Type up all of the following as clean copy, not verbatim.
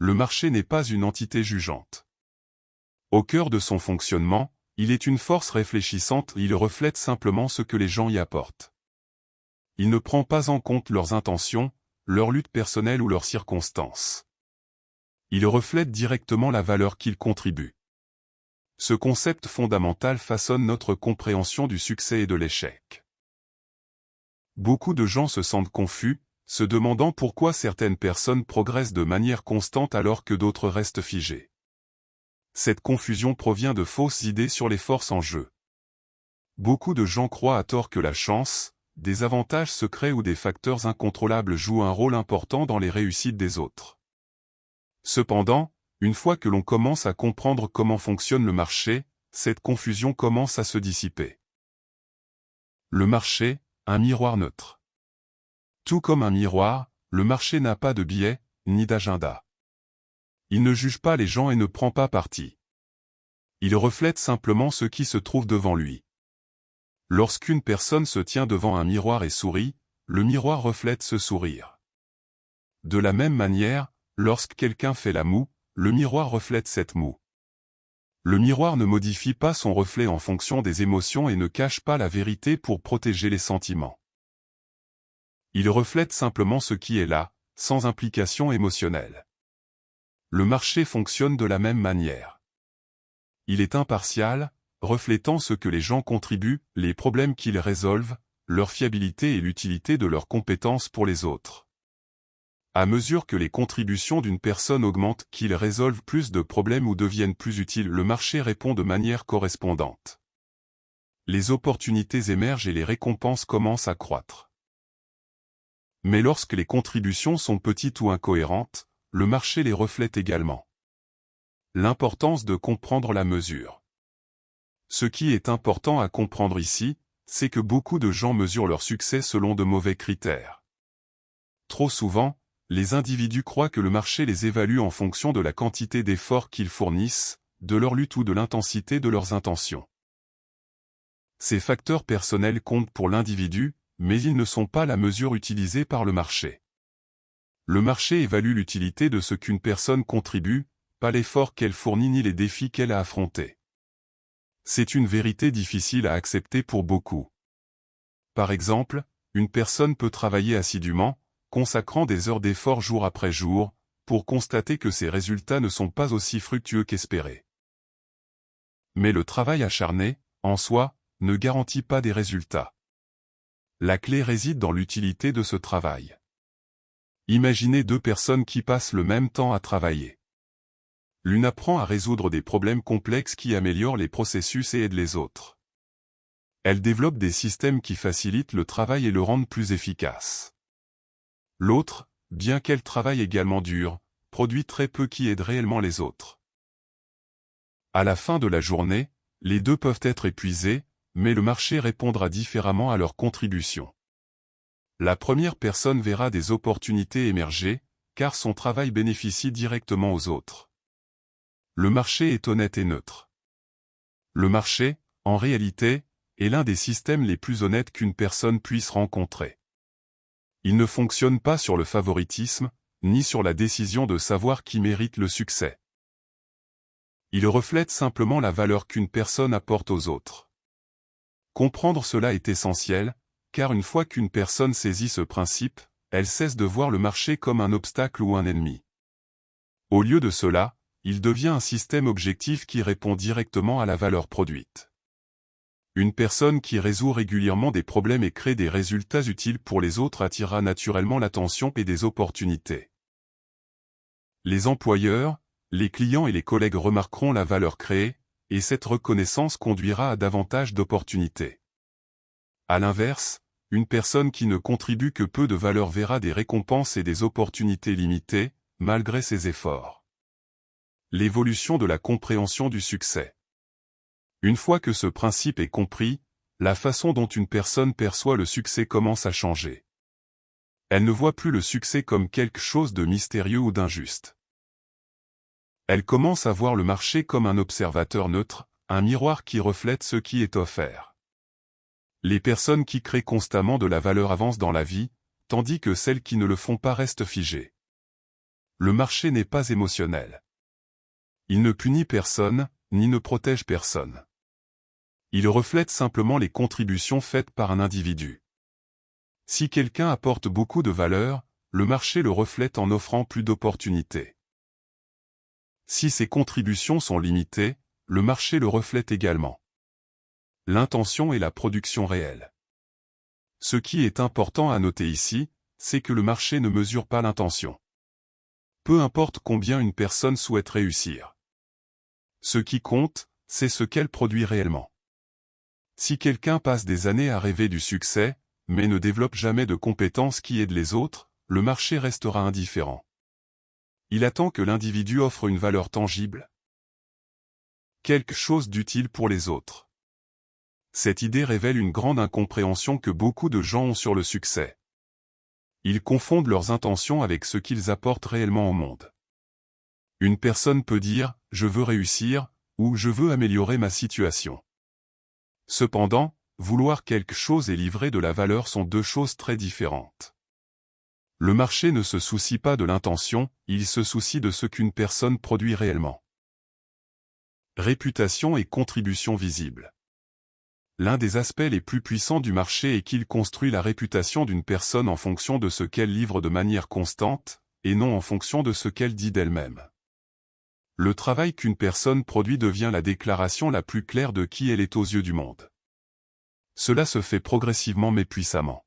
le marché n'est pas une entité jugeante. Au cœur de son fonctionnement, il est une force réfléchissante, il reflète simplement ce que les gens y apportent. Il ne prend pas en compte leurs intentions, leur lutte personnelle ou leurs circonstances. Il reflète directement la valeur qu'il contribue. Ce concept fondamental façonne notre compréhension du succès et de l'échec. Beaucoup de gens se sentent confus, se demandant pourquoi certaines personnes progressent de manière constante alors que d'autres restent figées. Cette confusion provient de fausses idées sur les forces en jeu. Beaucoup de gens croient à tort que la chance, des avantages secrets ou des facteurs incontrôlables jouent un rôle important dans les réussites des autres. Cependant, une fois que l'on commence à comprendre comment fonctionne le marché, cette confusion commence à se dissiper. Le marché, un miroir neutre. Tout comme un miroir, le marché n'a pas de biais, ni d'agenda. Il ne juge pas les gens et ne prend pas parti. Il reflète simplement ce qui se trouve devant lui. Lorsqu'une personne se tient devant un miroir et sourit, le miroir reflète ce sourire. De la même manière, lorsque quelqu'un fait la moue, le miroir reflète cette moue. Le miroir ne modifie pas son reflet en fonction des émotions et ne cache pas la vérité pour protéger les sentiments. Il reflète simplement ce qui est là, sans implication émotionnelle. Le marché fonctionne de la même manière. Il est impartial, reflétant ce que les gens contribuent, les problèmes qu'ils résolvent, leur fiabilité et l'utilité de leurs compétences pour les autres. À mesure que les contributions d'une personne augmentent, qu'ils résolvent plus de problèmes ou deviennent plus utiles, le marché répond de manière correspondante. Les opportunités émergent et les récompenses commencent à croître. Mais lorsque les contributions sont petites ou incohérentes, le marché les reflète également. L'importance de comprendre la mesure. Ce qui est important à comprendre ici, c'est que beaucoup de gens mesurent leur succès selon de mauvais critères. Trop souvent, les individus croient que le marché les évalue en fonction de la quantité d'efforts qu'ils fournissent, de leur lutte ou de l'intensité de leurs intentions. Ces facteurs personnels comptent pour l'individu, mais ils ne sont pas la mesure utilisée par le marché. Le marché évalue l'utilité de ce qu'une personne contribue, pas l'effort qu'elle fournit ni les défis qu'elle a affrontés. C'est une vérité difficile à accepter pour beaucoup. Par exemple, une personne peut travailler assidûment, consacrant des heures d'effort jour après jour, pour constater que ses résultats ne sont pas aussi fructueux qu'espéré. Mais le travail acharné, en soi, ne garantit pas des résultats. La clé réside dans l'utilité de ce travail. Imaginez deux personnes qui passent le même temps à travailler. L'une apprend à résoudre des problèmes complexes qui améliorent les processus et aident les autres. Elle développe des systèmes qui facilitent le travail et le rendent plus efficace. L'autre, bien qu'elle travaille également dur, produit très peu qui aide réellement les autres. À la fin de la journée, les deux peuvent être épuisés, mais le marché répondra différemment à leur contribution. La première personne verra des opportunités émerger, car son travail bénéficie directement aux autres. Le marché est honnête et neutre. Le marché, en réalité, est l'un des systèmes les plus honnêtes qu'une personne puisse rencontrer. Il ne fonctionne pas sur le favoritisme, ni sur la décision de savoir qui mérite le succès. Il reflète simplement la valeur qu'une personne apporte aux autres. Comprendre cela est essentiel, car une fois qu'une personne saisit ce principe, elle cesse de voir le marché comme un obstacle ou un ennemi. Au lieu de cela, il devient un système objectif qui répond directement à la valeur produite. Une personne qui résout régulièrement des problèmes et crée des résultats utiles pour les autres attirera naturellement l'attention et des opportunités. Les employeurs, les clients et les collègues remarqueront la valeur créée, et cette reconnaissance conduira à davantage d'opportunités. À l'inverse, une personne qui ne contribue que peu de valeur verra des récompenses et des opportunités limitées, malgré ses efforts. L'évolution de la compréhension du succès. Une fois que ce principe est compris, la façon dont une personne perçoit le succès commence à changer. Elle ne voit plus le succès comme quelque chose de mystérieux ou d'injuste. Elle commence à voir le marché comme un observateur neutre, un miroir qui reflète ce qui est offert. Les personnes qui créent constamment de la valeur avancent dans la vie, tandis que celles qui ne le font pas restent figées. Le marché n'est pas émotionnel. Il ne punit personne, ni ne protège personne. Il reflète simplement les contributions faites par un individu. Si quelqu'un apporte beaucoup de valeur, le marché le reflète en offrant plus d'opportunités. Si ses contributions sont limitées, le marché le reflète également. L'intention est la production réelle. Ce qui est important à noter ici, c'est que le marché ne mesure pas l'intention. Peu importe combien une personne souhaite réussir. Ce qui compte, c'est ce qu'elle produit réellement. Si quelqu'un passe des années à rêver du succès, mais ne développe jamais de compétences qui aident les autres, le marché restera indifférent. Il attend que l'individu offre une valeur tangible, quelque chose d'utile pour les autres. Cette idée révèle une grande incompréhension que beaucoup de gens ont sur le succès. Ils confondent leurs intentions avec ce qu'ils apportent réellement au monde. Une personne peut dire « je veux réussir » ou « je veux améliorer ma situation ». Cependant, vouloir quelque chose et livrer de la valeur sont deux choses très différentes. Le marché ne se soucie pas de l'intention, il se soucie de ce qu'une personne produit réellement. Réputation et contribution visible. L'un des aspects les plus puissants du marché est qu'il construit la réputation d'une personne en fonction de ce qu'elle livre de manière constante, et non en fonction de ce qu'elle dit d'elle-même. Le travail qu'une personne produit devient la déclaration la plus claire de qui elle est aux yeux du monde. Cela se fait progressivement mais puissamment.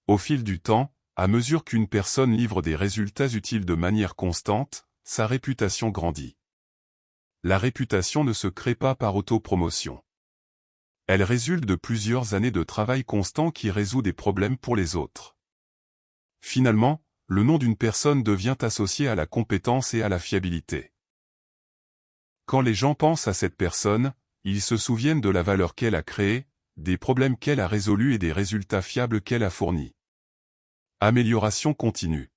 Au fil du temps, à mesure qu'une personne livre des résultats utiles de manière constante, sa réputation grandit. La réputation ne se crée pas par autopromotion. Elle résulte de plusieurs années de travail constant qui résout des problèmes pour les autres. Finalement, le nom d'une personne devient associé à la compétence et à la fiabilité. Quand les gens pensent à cette personne, ils se souviennent de la valeur qu'elle a créée, des problèmes qu'elle a résolus et des résultats fiables qu'elle a fournis. Amélioration continue.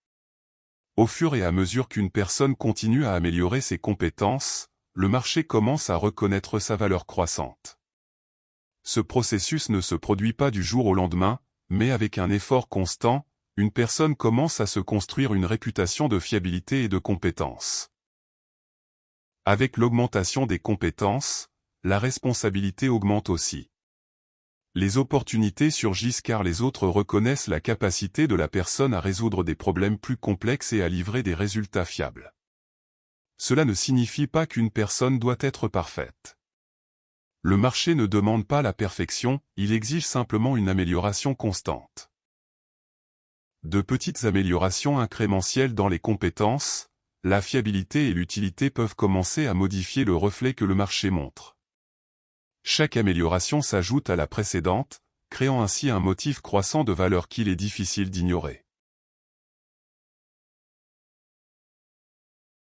Au fur et à mesure qu'une personne continue à améliorer ses compétences, le marché commence à reconnaître sa valeur croissante. Ce processus ne se produit pas du jour au lendemain, mais avec un effort constant, une personne commence à se construire une réputation de fiabilité et de compétence. Avec l'augmentation des compétences, la responsabilité augmente aussi. Les opportunités surgissent car les autres reconnaissent la capacité de la personne à résoudre des problèmes plus complexes et à livrer des résultats fiables. Cela ne signifie pas qu'une personne doit être parfaite. Le marché ne demande pas la perfection, il exige simplement une amélioration constante. De petites améliorations incrémentielles dans les compétences, la fiabilité et l'utilité peuvent commencer à modifier le reflet que le marché montre. Chaque amélioration s'ajoute à la précédente, créant ainsi un motif croissant de valeur qu'il est difficile d'ignorer.